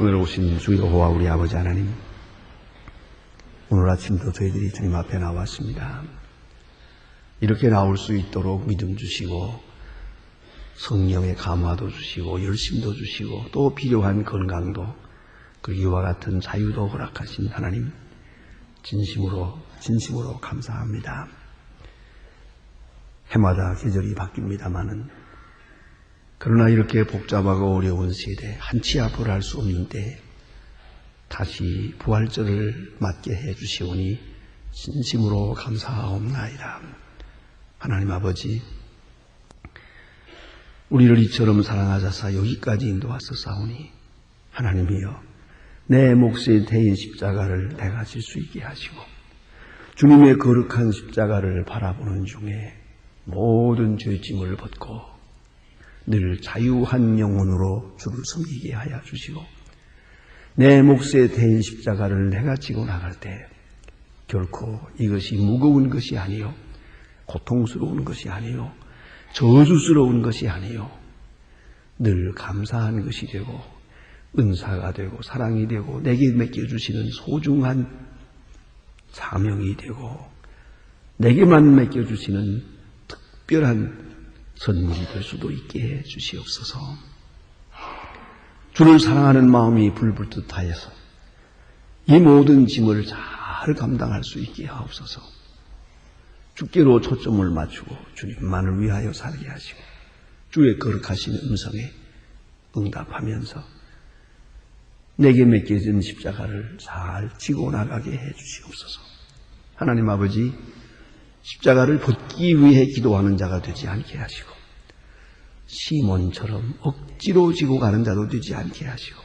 오늘 오신 주 여호와 우리 아버지 하나님, 오늘 아침도 저희들이 주님 앞에 나왔습니다. 이렇게 나올 수 있도록 믿음 주시고 성령의 감화도 주시고 열심도 주시고 또 필요한 건강도 그 이와 같은 자유도 허락하신 하나님, 진심으로 감사합니다. 해마다 계절이 바뀝니다마는 그러나 이렇게 복잡하고 어려운 세대, 한치 앞을 할 수 없는 때 다시 부활절을 맞게 해주시오니 진심으로 감사하옵나이다. 하나님 아버지, 우리를 이처럼 사랑하셔서 여기까지 인도하셨사오니 하나님이여, 내 몫의 대인 십자가를 내가 질 수 있게 하시고 주님의 거룩한 십자가를 바라보는 중에 모든 죄짐을 벗고 늘 자유한 영혼으로 주를 섬기게 하여 주시고, 내 몫의 대인 십자가를 내가 지고 나갈 때 결코 이것이 무거운 것이 아니요, 고통스러운 것이 아니요, 저주스러운 것이 아니요, 늘 감사한 것이 되고 은사가 되고 사랑이 되고 내게 맡겨주시는 소중한 사명이 되고 내게만 맡겨주시는 특별한 선물이 될 수도 있게 해 주시옵소서. 주를 사랑하는 마음이 불붙듯 하여서 이 모든 짐을 잘 감당할 수 있게 하옵소서. 주께로 초점을 맞추고 주님만을 위하여 살게 하시고 주의 거룩하신 음성에 응답하면서 내게 맡겨진 십자가를 잘 지고 나가게 해 주시옵소서. 하나님 아버지, 십자가를 벗기 위해 기도하는 자가 되지 않게 하시고 시몬처럼 억지로 지고 가는 자도 되지 않게 하시고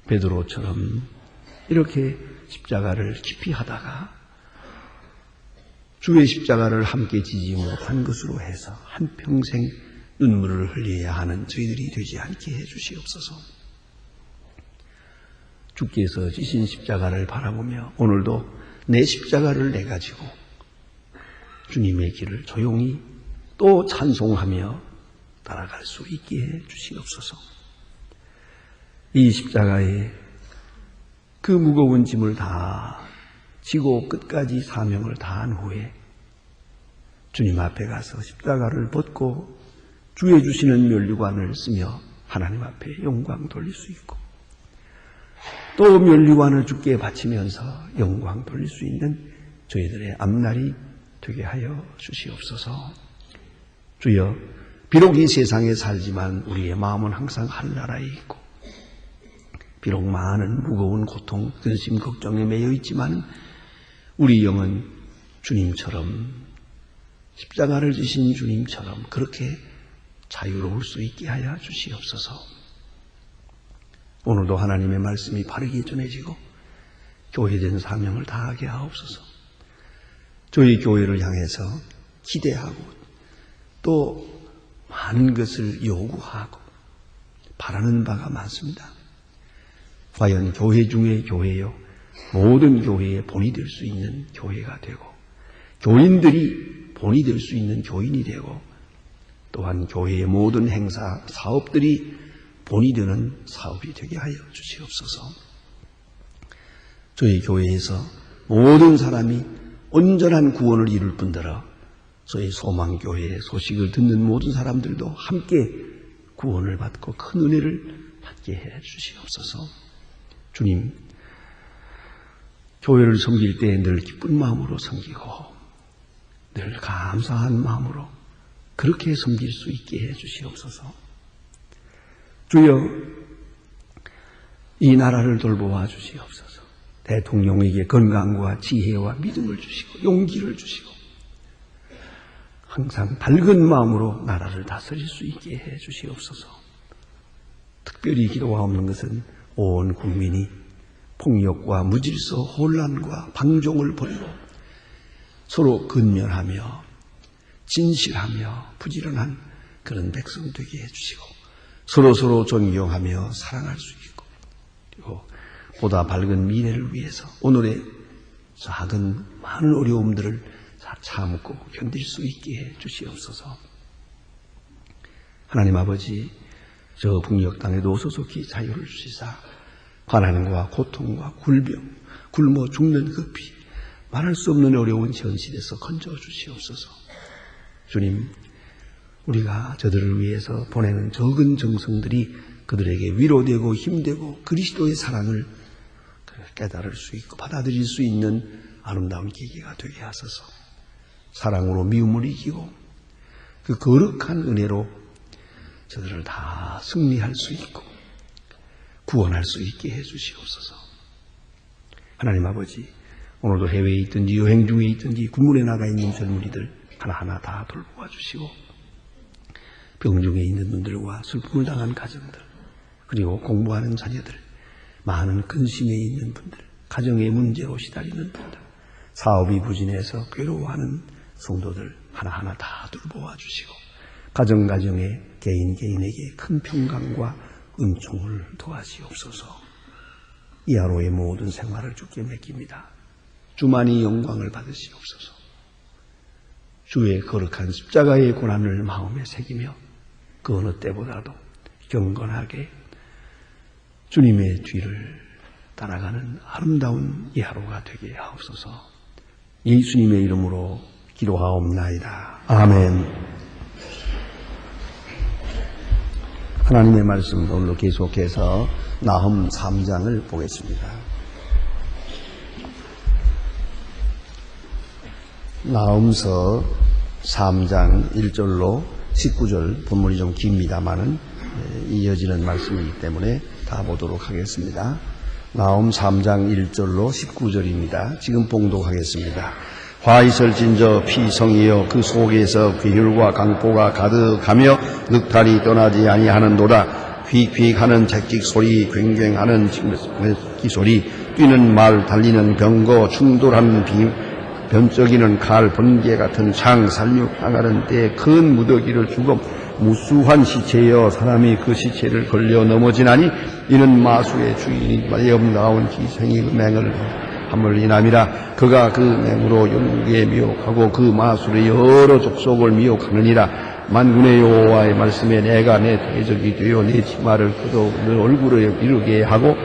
베드로처럼 이렇게 십자가를 깊이 하다가 주의 십자가를 함께 지지 못한 것으로 해서 한평생 눈물을 흘려야 하는 저희들이 되지 않게 해 주시옵소서. 주께서 지신 십자가를 바라보며 오늘도 내 십자가를 내가 지고 주님의 길을 조용히 또 찬송하며 따라갈 수 있게 해 주시옵소서. 이 십자가에 그 무거운 짐을 다 지고 끝까지 사명을 다한 후에 주님 앞에 가서 십자가를 벗고 주의 주시는 면류관을 쓰며 하나님 앞에 영광 돌릴 수 있고 또 면류관을 주께 바치면서 영광 돌릴 수 있는 저희들의 앞날이 되게 하여 주시옵소서. 주여, 비록 이 세상에 살지만 우리의 마음은 항상 하늘나라에 있고 비록 많은 무거운 고통, 근심, 걱정에 매여 있지만 우리 영은 주님처럼, 십자가를 지신 주님처럼 그렇게 자유로울 수 있게 하여 주시옵소서. 오늘도 하나님의 말씀이 바르게 전해지고 교회된 사명을 다하게 하옵소서. 저희 교회를 향해서 기대하고 또 많은 것을 요구하고 바라는 바가 많습니다. 과연 교회 중에 교회요, 모든 교회의 본이 될 수 있는 교회가 되고 교인들이 본이 될 수 있는 교인이 되고 또한 교회의 모든 행사, 사업들이 본이 되는 사업이 되게 하여 주시옵소서. 저희 교회에서 모든 사람이 온전한 구원을 이룰 뿐더러 저희 소망교회의 소식을 듣는 모든 사람들도 함께 구원을 받고 큰 은혜를 받게 해 주시옵소서. 주님, 교회를 섬길 때 늘 기쁜 마음으로 섬기고 늘 감사한 마음으로 그렇게 섬길 수 있게 해 주시옵소서. 주여, 이 나라를 돌보아 주시옵소서. 대통령에게 건강과 지혜와 믿음을 주시고 용기를 주시고 항상 밝은 마음으로 나라를 다스릴 수 있게 해 주시옵소서. 특별히 기도하옵는 것은 온 국민이 폭력과 무질서, 혼란과 방종을 버리고 서로 근면하며 진실하며 부지런한 그런 백성 되게 해주시고 서로 존경하며 사랑할 수 있고 그리고 보다 밝은 미래를 위해서 오늘의 작은 많은 어려움들을 참고 견딜 수 있게 해 주시옵소서. 하나님 아버지, 저 북녘 땅에도 소속히 자유를 주시사 가난과 고통과 굴병, 굶어 죽는 그 피, 말할 수 없는 어려운 현실에서 건져 주시옵소서. 주님, 우리가 저들을 위해서 보내는 적은 정성들이 그들에게 위로되고 힘되고 그리스도의 사랑을 깨달을 수 있고 받아들일 수 있는 아름다운 계기가 되게 하소서. 사랑으로 미움을 이기고 그 거룩한 은혜로 저들을 다 승리할 수 있고 구원할 수 있게 해주시옵소서. 하나님 아버지, 오늘도 해외에 있든지 여행 중에 있든지 군문에 나가 있는 젊은이들 하나하나 다 돌보아 주시고 병중에 있는 분들과 슬픔을 당한 가정들, 그리고 공부하는 자녀들, 많은 근심에 있는 분들, 가정의 문제로 시달리는 분들, 사업이 부진해서 괴로워하는 성도들 하나하나 다 돌보아 주시고 가정가정에 개인에게 큰 평강과 은총을 도와시옵소서. 이 하루의 모든 생활을 주께 맡깁니다. 주만이 영광을 받으시옵소서. 주의 거룩한 십자가의 고난을 마음에 새기며 그 어느 때보다도 경건하게 주님의 뒤를 따라가는 아름다운 이 하루가 되게 하옵소서. 예수님의 이름으로 기도하옵나이다. 아멘. 하나님의 말씀 오늘도 계속해서 나훔 3장을 보겠습니다. 나훔서 3장 1절로 19절, 본문이 좀 깁니다만은 이어지는 말씀이기 때문에 다 보도록 하겠습니다. 나훔 3장 1절로 19절입니다. 지금 봉독하겠습니다. 화이설진저 피성이여 그 속에서 괴혈과 강포가 가득하며 늑탈이 떠나지 아니하는도다. 휙휙하는 채찍 소리, 굉굉하는 기 소리, 뛰는 말, 달리는 병거, 충돌하는 변적이는 칼, 번개 같은 창, 살육당하는 때 큰 무더기를 주고 무수한 시체여 사람이 그 시체를 걸려 넘어지나니 이는 마수의 주인이 영다운 기생이 그 맹을 함을 인함이라. 그가 그 맹으로 영국에 미혹하고 그 마술의 여러 족속을 미혹하느니라. 만군의 여호와의 말씀에 내가 내 대적이 되어 내 치마를 끄어 내 얼굴을 이르게 하고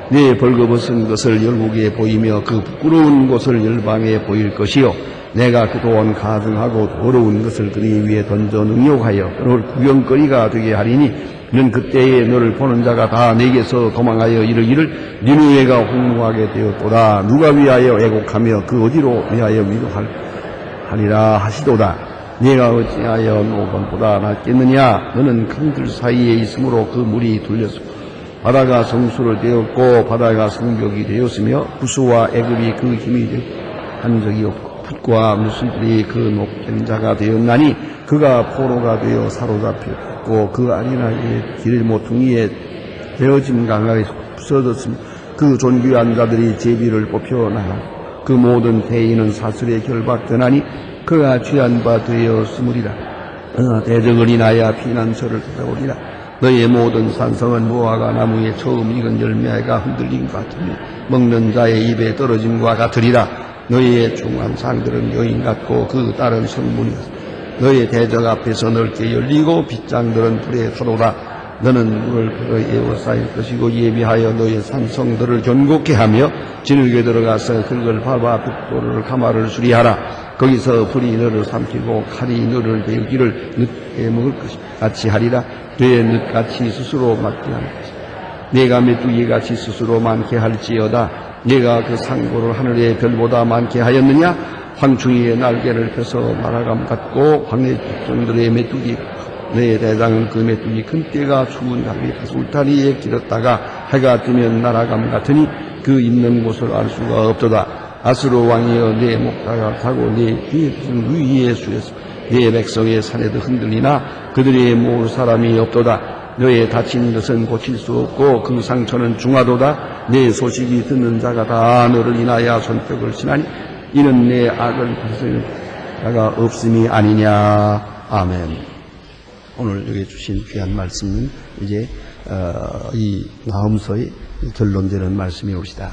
내 벌거벗은 것을 열국에 보이며 그 부끄러운 것을 열방에 보일 것이요 내가 그동안 가증하고 더러운 것을 그네 위에 던져 능욕하여 너를 구경거리가 되게 하리니 는 그때에 너를 보는 자가 다 내게서 도망하여 이르기를 니느웨가 홍무하게 되었도다. 누가 위하여 애곡하며 그 어디로 위하여 위로하리라 하시도다. 네가 어찌하여 노건보다 낫겠느냐. 너는 강들 사이에 있으므로 그 물이 돌렸으며 바다가 성수를 되었고 바다가 성벽이 되었으며 부수와 애굽이 그 힘이 한 적이 없고 붓과 무술들이 그 높은 자가 되었나니 그가 포로가 되어 사로잡혔고 그 아리나의 길 모퉁이에 베어진 강가에 부서졌으며 그 존귀한 자들이 제비를 뽑혀 나가 그 모든 대인은 사슬에 결박되나니 그가 취한 바 되었으므리라. 대적을 인하여 피난처를 찾아오리라. 너의 모든 산성은 무화과 나무에 처음 익은 열매가 흔들린 것 같으며 먹는 자의 입에 떨어짐과 같으리라. 너희의 중한 상들은 여인 같고 그 딸은 성문이다. 너의 대적 앞에서 넓게 열리고 빗장들은 불에 타도다. 너는 물을 그의 에워싸일 것이고 예비하여 너의 산성들을 견고케 하며 진흙에 들어가서 흙을 밟아 벽돌을 가마를 수리하라. 거기서 불이 너를 삼키고 칼이 너를 베기를 늦게 먹을 것이다. 같이 하리라. 너의 늦같이 스스로 맞게 할 것이다. 내가 메뚜기같이 스스로 많게 할지어다. 네가 그 상고를 하늘의 별보다 많게 하였느냐? 황충이의 날개를 펴서 날아감 같고 황해 백성들의 메뚜기 내 대장은 그 메뚜기 큰 떼가 추운 나비 울타리에 길었다가 해가 뜨면 날아감 같으니 그 있는 곳을 알 수가 없도다. 아스로 왕이여 내 목다가 타고 내 뒤에 위에 수였으며 내 백성의 산에도 흔들리나 그들의 모을 사람이 없도다. 너의 다친 것은 고칠 수 없고 그 상처는 중하도다. 내 소식이 듣는 자가 다 너를 인하여 손뼉을 치나니 이는 내 악을 받을 자가 없음이 아니냐. 아멘. 오늘 여기 주신 귀한 말씀은 이제 이 나훔서의 결론되는 말씀이 옵시다.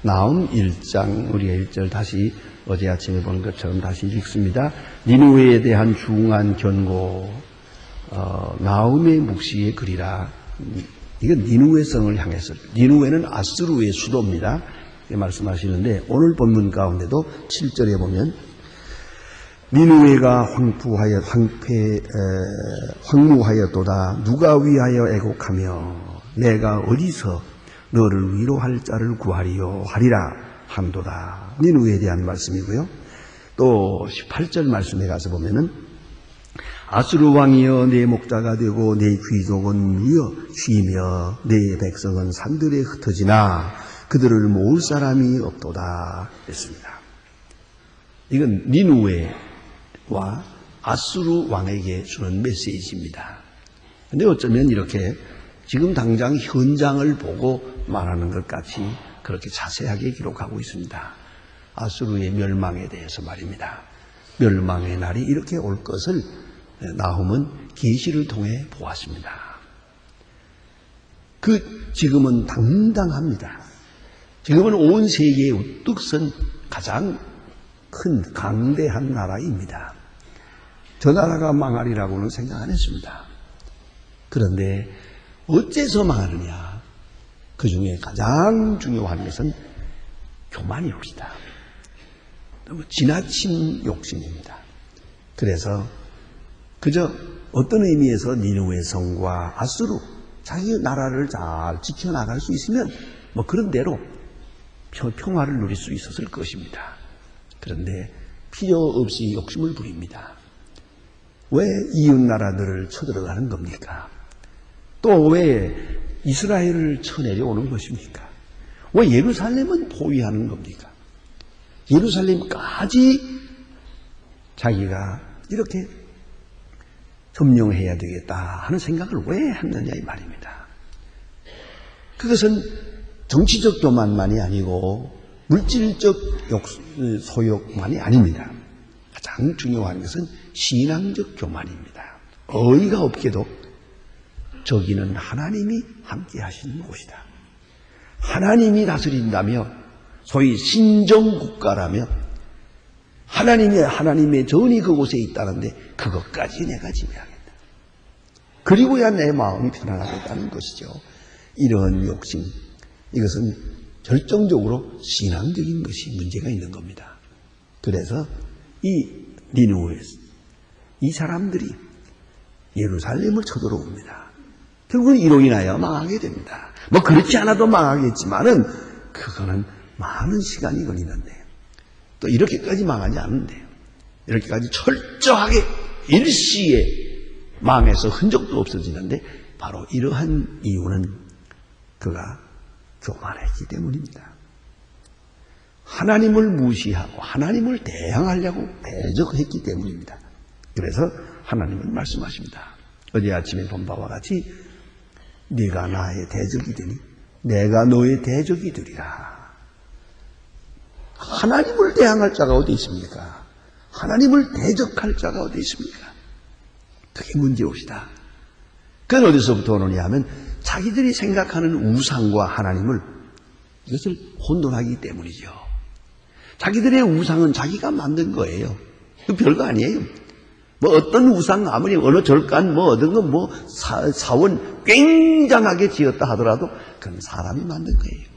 나훔 1장 우리가 1절 다시 어제 아침에 본 것처럼 다시 읽습니다. 니느웨에 대한 중한 견고 나훔의 묵시의 글이라. 이건 니누웨 성을 향해서, 니누웨는 아수르의 수도입니다. 말씀하시는데 오늘 본문 가운데도 7절에 보면 니누웨가 황무하였도다. 누가 위하여 애곡하며 내가 어디서 너를 위로할 자를 구하리요 하리라 한도다. 니누웨에 대한 말씀이고요. 또 18절 말씀에 가서 보면은 아수르 왕이여 내 목자가 되고 내 귀족은 무여 쉬며 내 백성은 산들에 흩어지나 그들을 모을 사람이 없도다 했습니다. 이건 니누웨와 아수르 왕에게 주는 메시지입니다. 근데 어쩌면 이렇게 지금 당장 현장을 보고 말하는 것 같이 그렇게 자세하게 기록하고 있습니다. 아수르의 멸망에 대해서 말입니다. 멸망의 날이 이렇게 올 것을 나훔은 계시를 통해 보았습니다. 지금은 당당합니다. 지금은 온 세계에 우뚝 선 가장 큰 강대한 나라입니다. 저 나라가 망하리라고는 생각 안 했습니다. 그런데 어째서 망하느냐? 그 중에 가장 중요한 것은 교만이옵니다. 너무 지나친 욕심입니다. 그래서 그저 어떤 의미에서 니느웨 성과 아수르 자기 나라를 잘 지켜나갈 수 있으면 뭐 그런 대로 평화를 누릴 수 있었을 것입니다. 그런데 필요 없이 욕심을 부립니다. 왜 이웃 나라들을 쳐들어가는 겁니까? 또 왜 이스라엘을 쳐내려오는 것입니까? 왜 예루살렘은 포위하는 겁니까? 예루살렘까지 자기가 이렇게 점령해야 되겠다 하는 생각을 왜 했느냐 이 말입니다. 그것은 정치적 교만만이 아니고 물질적 소욕만이 아닙니다. 가장 중요한 것은 신앙적 교만입니다. 어이가 없게도 저기는 하나님이 함께 하시는 곳이다. 하나님이 다스린다며 소위 신정국가라며 하나님의 전이 그곳에 있다는데 그것까지 내가 지배하겠다. 그리고야 내 마음이 편안하겠다는 것이죠. 이런 욕심, 이것은 결정적으로 신앙적인 것이 문제가 있는 겁니다. 그래서 이 니느웨, 이 사람들이 예루살렘을 쳐들어옵니다. 결국은 이로 인하여 망하게 됩니다. 뭐 그렇지 않아도 망하겠지만은 그거는 많은 시간이 걸리는데 또 이렇게까지 망하지 않는데요. 이렇게까지 철저하게 일시에 망해서 흔적도 없어지는데 바로 이러한 이유는 그가 교만했기 때문입니다. 하나님을 무시하고 하나님을 대항하려고 대적했기 때문입니다. 그래서 하나님은 말씀하십니다. 어제 아침에 본 바와 같이 네가 나의 대적이 되니 내가 너의 대적이 되리라. 하나님을 대항할 자가 어디 있습니까? 하나님을 대적할 자가 어디 있습니까? 그게 문제옵시다. 그건 어디서부터 오느냐 하면 자기들이 생각하는 우상과 하나님을 이것을 혼돈하기 때문이죠. 자기들의 우상은 자기가 만든 거예요. 그 별거 아니에요. 뭐 어떤 우상 아무리 어느 절간 뭐 얻은 건 뭐 사원 굉장하게 지었다 하더라도 그건 사람이 만든 거예요.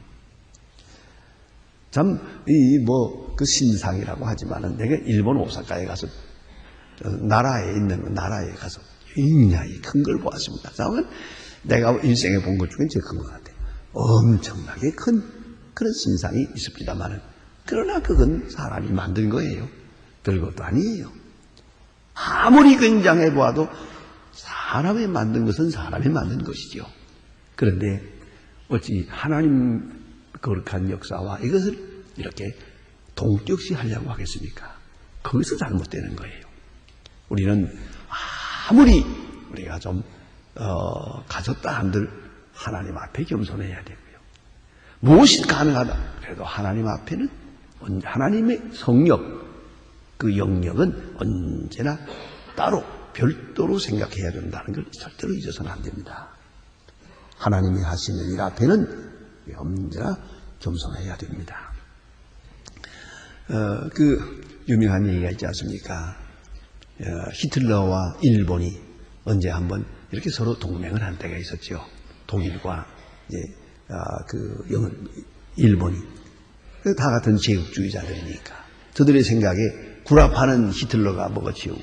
참 그 신상이라고 하지만은 내가 일본 오사카에 가서 나라에 가서 굉장히 큰 걸 보았습니다. 그러면 내가 인생에 본 것 중에 제일 큰 것 같아요. 엄청나게 큰 그런 신상이 있습니다만은 그러나 그건 사람이 만든 거예요. 별것도 아니에요. 아무리 굉장해 보아도 사람이 만든 것은 사람이 만든 것이죠. 그런데 어찌 하나님 거룩한 역사와 이것을 이렇게 동격시 하려고 하겠습니까? 거기서 잘못되는 거예요. 우리는 아무리 우리가 좀 가졌다 한들 하나님 앞에 겸손해야 되고요. 무엇이 가능하다 그래도 하나님 앞에는 하나님의 성역 그 영역은 언제나 따로 별도로 생각해야 된다는 걸 절대로 잊어서는 안 됩니다. 하나님이 하시는 일 앞에는 언제나 겸손해야 됩니다. 그 유명한 얘기가 있지 않습니까? 히틀러와 일본이 언제 한번 이렇게 서로 동맹을 한 때가 있었죠. 독일과 일본이 다 같은 제국주의자들이니까 저들의 생각에 구라파는 히틀러가 먹어치우고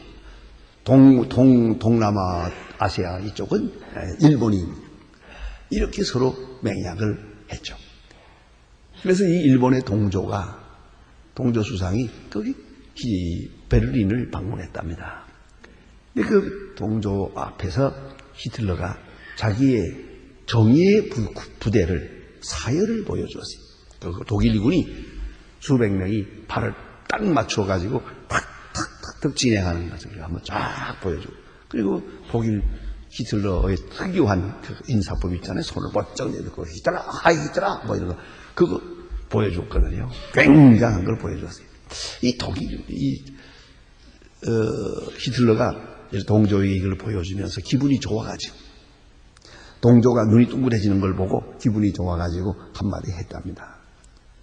동남아 아시아 이쪽은 일본이 이렇게 서로 맹약을 했죠. 그래서 이 일본의 동조 수상이 거기 베를린을 방문했답니다. 근데 그 동조 앞에서 히틀러가 자기의 정의의 부대를 사열을 보여주었어요. 독일군이 수백 명이 발을 딱 맞춰가지고 탁탁탁탁 진행하는 것을 한번 쫙 보여주고, 그리고 독일 히틀러의 특유한 그 인사법 있잖아요. 손을 번쩍 내놓고 히틀러, 하이 히틀러 뭐 이런 거 그거 보여줬거든요. 굉장한 걸 보여줬어요. 히틀러가 동조의 이걸 보여주면서 기분이 좋아가지고, 동조가 눈이 둥그레지는 걸 보고 기분이 좋아가지고 한마디 했답니다.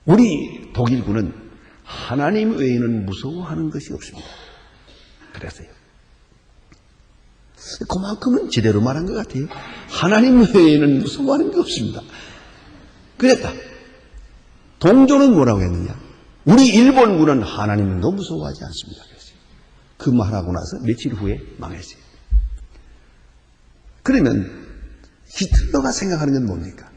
우리 독일군은 하나님 외에는 무서워하는 것이 없습니다. 그랬어요. 그만큼은 제대로 말한 것 같아요. 하나님 외에는 무서워하는 게 없습니다. 그랬다. 동조는 뭐라고 했느냐? 우리 일본군은 하나님도 무서워하지 않습니다. 그랬어요. 그 말하고 나서 며칠 후에 망했어요. 그러면 히틀러가 생각하는 건 뭡니까?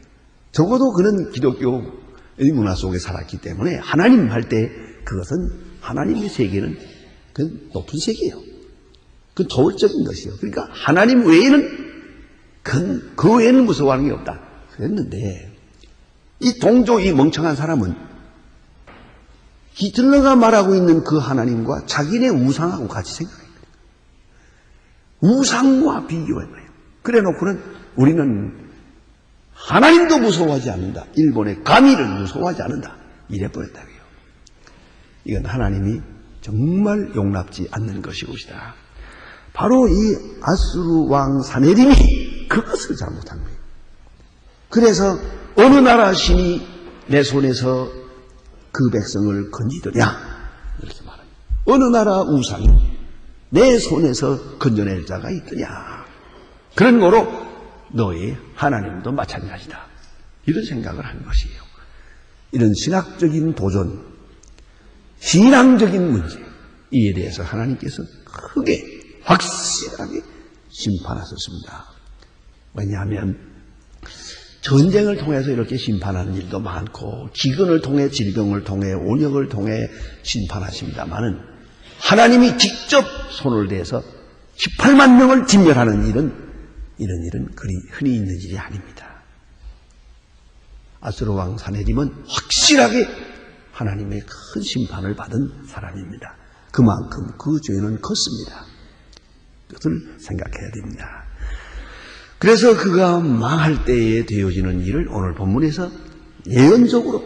적어도 그는 기독교의 문화 속에 살았기 때문에 하나님 할 때 그것은 하나님의 세계는 그건 높은 세계예요. 그건 도덕적인 것이요. 그러니까 하나님 외에는 그 외에는 무서워하는 게 없다. 그랬는데 이 동조 이 멍청한 사람은 히틀러가 말하고 있는 그 하나님과 자기네 우상하고 같이 생각해요. 우상과 비교해 봐요. 그래 놓고는 우리는 하나님도 무서워하지 않는다. 일본의 가미를 무서워하지 않는다. 이래 버렸다고요. 이건 하나님이 정말 용납지 않는 것이옵시다. 바로 이 아수르 왕 사네림이 그것을 잘못한 거예요. 그래서 어느 나라 신이 내 손에서 그 백성을 건지더냐 이렇게 말합니다. 어느 나라 우상이 내 손에서 건져낼 자가 있더냐. 그런 거로 너의 하나님도 마찬가지다. 이런 생각을 한 것이에요. 이런 신학적인 도전, 신앙적인 문제, 이에 대해서 하나님께서 크게 확실하게 심판하셨습니다. 왜냐하면 전쟁을 통해서 이렇게 심판하는 일도 많고 기근을 통해 질병을 통해 온역을 통해 심판하십니다마는 하나님이 직접 손을 대서 18만 명을 진멸하는 이런 일은 그리 흔히 있는 일이 아닙니다. 아수르 왕 사네림은 확실하게 하나님의 큰 심판을 받은 사람입니다. 그만큼 그 죄는 컸습니다. 그것을 생각해야 됩니다. 그래서 그가 망할 때에 되어지는 일을 오늘 본문에서 예언적으로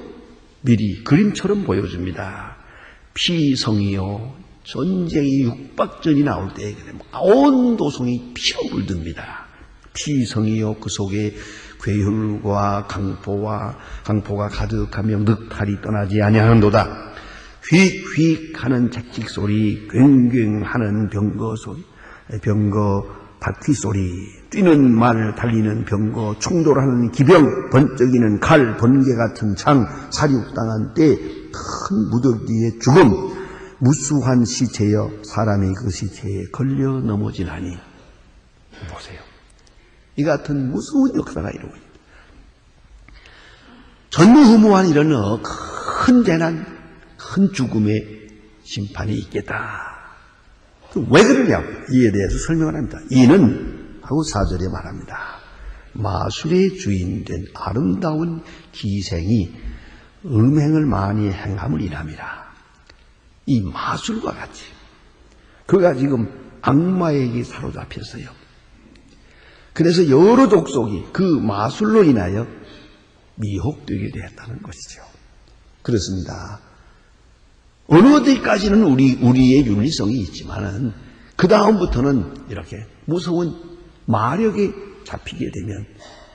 미리 그림처럼 보여줍니다. 피성이요, 전쟁이 육박전이 나올 때에 온 도성이 피로 물듭니다. 피성이요, 그 속에 괴혈과 강포가 가득하며 늑탈이 떠나지 아니하는도다. 휙휙 하는 책직 소리, 굉굉하는 병거 소리, 병거 바퀴 소리, 뛰는 말, 달리는 병거, 충돌하는 기병, 번쩍이는 칼, 번개 같은 창, 사륙당한 때, 큰 무더기의 죽음, 무수한 시체여 사람이 그 시체에 걸려 넘어지나니. 보세요. 이 같은 무서운 역사가 이루어집니다. 전무후무한 이런 큰 재난, 큰 죽음의 심판이 있겠다. 왜 그러냐고 이에 대해서 설명을 합니다. 이는 하고 4절에 말합니다. 마술의 주인된 아름다운 기생이 음행을 많이 행함을 인함이라. 이 마술과 같이 그가 지금 악마에게 사로잡혔어요. 그래서 여러 족속이 그 마술로 인하여 미혹되게 되었다는 것이죠. 그렇습니다. 어느 어디까지는 우리의 윤리성이 있지만은 그 다음부터는 이렇게 무서운 마력에 잡히게 되면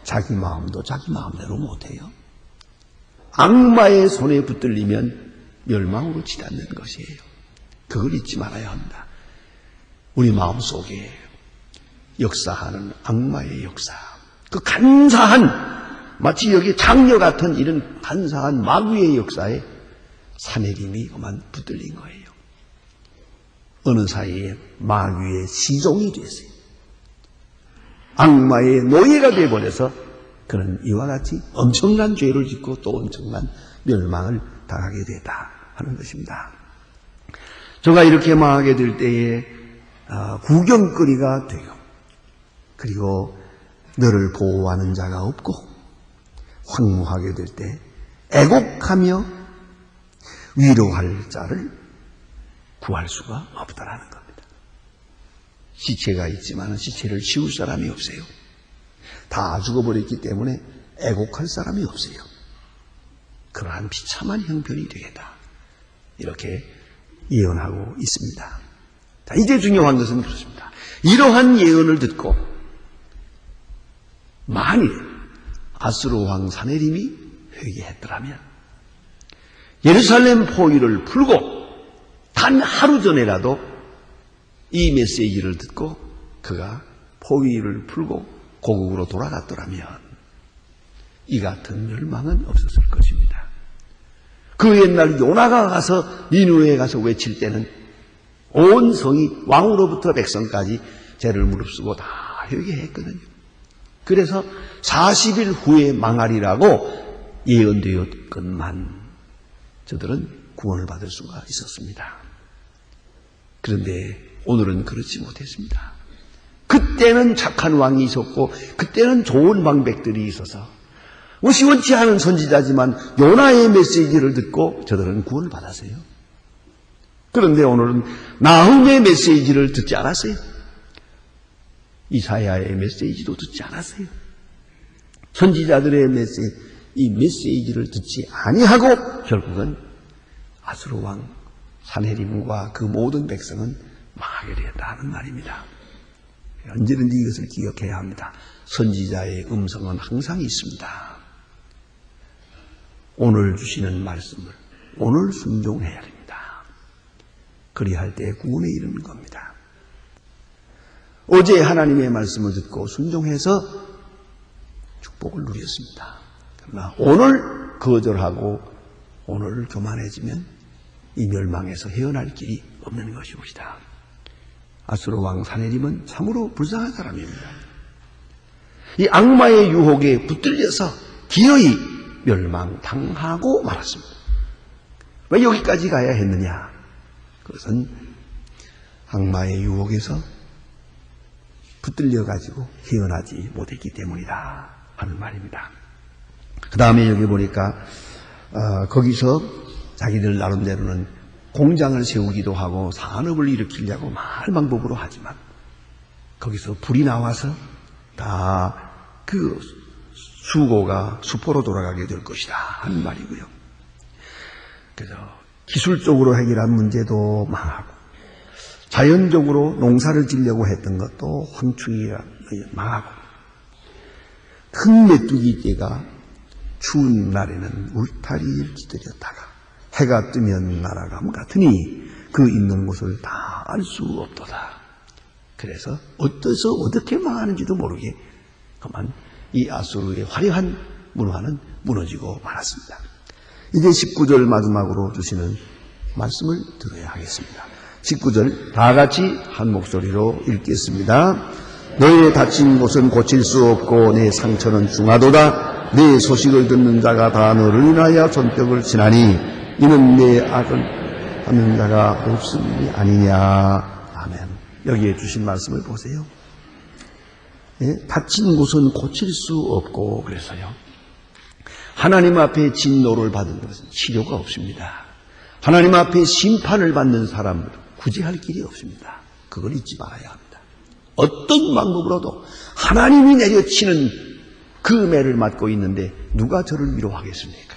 자기 마음도 자기 마음대로 못해요. 악마의 손에 붙들리면 멸망으로 치닫는 것이에요. 그걸 잊지 말아야 합니다. 우리 마음속에 역사하는 악마의 역사, 그 간사한 마치 여기 장녀 같은 이런 간사한 마귀의 역사에 산헤림이 그만 붙들린 거예요. 어느 사이에 마귀의 시종이 됐어요. 악마의 노예가 되어버려서 그는 이와 같이 엄청난 죄를 짓고 또 엄청난 멸망을 당하게 됐다 하는 것입니다. 저가 이렇게 망하게 될 때에 구경거리가 되고 그리고 너를 보호하는 자가 없고 황무하게 될 때 애곡하며 위로할 자를 구할 수가 없다라는 겁니다. 시체가 있지만 시체를 치울 사람이 없어요. 다 죽어버렸기 때문에 애곡할 사람이 없어요. 그러한 비참한 형편이 되겠다. 이렇게 예언하고 있습니다. 자, 이제 중요한 것은 그렇습니다. 이러한 예언을 듣고 만일 아수르 왕 산헤림이 회개했더라면 예루살렘 포위를 풀고 단 하루 전에라도 이 메시지를 듣고 그가 포위를 풀고 고국으로 돌아갔더라면 이 같은 멸망은 없었을 것입니다. 그 옛날 요나가 가서 니느웨에 가서 외칠 때는 온 성이 왕으로부터 백성까지 죄를 무릅쓰고 다 회개했거든요. 그래서 40일 후에 망하리라고 예언되었건만 저들은 구원을 받을 수가 있었습니다. 그런데 오늘은 그렇지 못했습니다. 그때는 착한 왕이 있었고 그때는 좋은 방백들이 있어서 시원치 않은 선지자지만 요나의 메시지를 듣고 저들은 구원을 받았어요. 그런데 오늘은 나훔의 메시지를 듣지 않았어요. 이사야의 메시지도 듣지 않았어요. 선지자들의 이 메시지를 듣지 아니하고 결국은 아수르 왕 산헤림과 그 모든 백성은 망하게 되었다는 말입니다. 언제든지 이것을 기억해야 합니다. 선지자의 음성은 항상 있습니다. 오늘 주시는 말씀을 오늘 순종해야 됩니다. 그리할 때 구원에 이르는 겁니다. 어제 하나님의 말씀을 듣고 순종해서 축복을 누렸습니다. 그러나 오늘 거절하고 오늘 교만해지면 이 멸망에서 헤어날 길이 없는 것이옵니다. 아수르 왕 산헤림은 참으로 불쌍한 사람입니다. 이 악마의 유혹에 붙들려서 기어이 멸망당하고 말았습니다. 왜 여기까지 가야 했느냐? 그것은 악마의 유혹에서 붙들려가지고 헤어나지 못했기 때문이다 하는 말입니다. 그 다음에 여기 보니까 거기서 자기들 나름대로는 공장을 세우기도 하고 산업을 일으키려고 많은 방법으로 하지만 거기서 불이 나와서 다 그 수고가 수포로 돌아가게 될 것이다 하는 말이고요. 그래서 기술적으로 해결한 문제도 망하고 자연적으로 농사를 지려고 했던 것도 황충이라 망하고 큰 메뚜기 떼가 추운 날에는 울타리를 기다렸다가 해가 뜨면 날아감 같으니 그 있는 곳을 다 알 수 없도다. 그래서 어떻게 망하는지도 모르게 그만 이 아수르의 화려한 문화는 무너지고 말았습니다. 이제 19절 마지막으로 주시는 말씀을 들어야 하겠습니다. 19절 다 같이 한 목소리로 읽겠습니다. 너의 다친 곳은 고칠 수 없고 내 상처는 중하도다. 내 소식을 듣는 자가 다 너를 인하여 손뼉을 치나니 이는 내 악을 하는 자가 없음이 아니냐. 아멘. 여기에 주신 말씀을 보세요. 다친 곳은 고칠 수 없고 그래서요. 하나님 앞에 진노를 받은 것은 치료가 없습니다. 하나님 앞에 심판을 받는 사람을 구제할 길이 없습니다. 그걸 잊지 말아야 합니다. 어떤 방법으로도 하나님이 내려치는 그 매를 맞고 있는데 누가 저를 위로하겠습니까?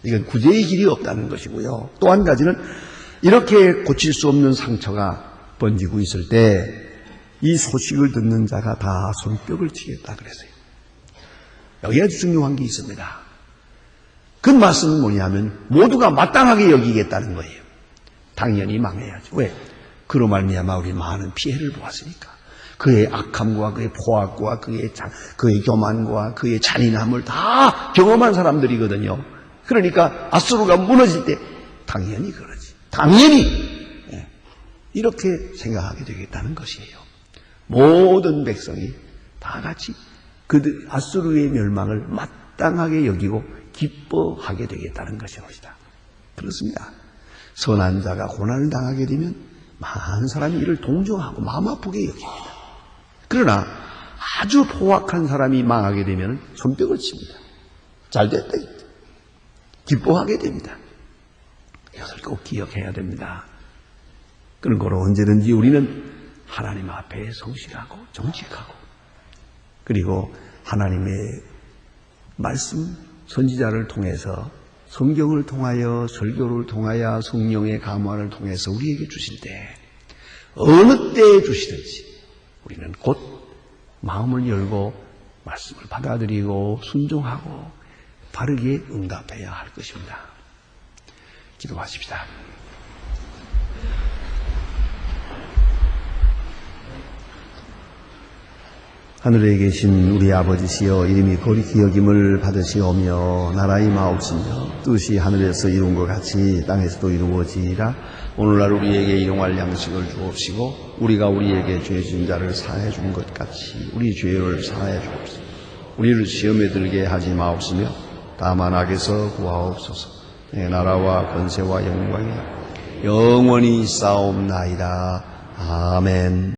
이건 구제의 길이 없다는 것이고요. 또 한 가지는 이렇게 고칠 수 없는 상처가 번지고 있을 때 이 소식을 듣는 자가 다 손뼉을 치겠다 그랬어요. 여기 아주 중요한 게 있습니다. 그 말씀은 뭐냐면 모두가 마땅하게 여기겠다는 거예요. 당연히 망해야죠. 왜? 그로 말미암아 우리 많은 피해를 보았으니까. 그의 악함과 그의 포악과 그의 교만과 그의 잔인함을 다 경험한 사람들이거든요. 그러니까 아수르가 무너질 때 당연히 그러지. 당연히 이렇게 생각하게 되겠다는 것이에요. 모든 백성이 다 같이 아수르의 멸망을 마땅하게 여기고 기뻐하게 되겠다는 것입니다. 그렇습니다. 선한 자가 고난을 당하게 되면 많은 사람이 이를 동정하고 마음 아프게 여깁니다. 그러나 아주 포악한 사람이 망하게 되면 손뼉을 칩니다. 잘됐다. 기뻐하게 됩니다. 이것을 꼭 기억해야 됩니다. 그러므로 언제든지 우리는 하나님 앞에 성실하고 정직하고 그리고 하나님의 말씀 선지자를 통해서 성경을 통하여 설교를 통하여 성령의 감화를 통해서 우리에게 주실 때 어느 때에 주시든지 우리는 곧 마음을 열고 말씀을 받아들이고 순종하고 바르게 응답해야 할 것입니다. 기도하십시다. 하늘에 계신 우리 아버지시여 이름이 거룩히 여김을 받으시오며 나라의 마옵시며 뜻이 하늘에서 이룬 것 같이 땅에서도 이루어지이다. 오늘날 우리에게 일용할 양식을 주옵시고 우리가 우리에게 죄 지은 자를 사해 준 것 같이 우리 죄를 사해 주옵소서. 우리를 시험에 들게 하지 마옵시며 다만 악에서 구하옵소서. 내 나라와 권세와 영광이 영원히 싸움나이다. 아멘.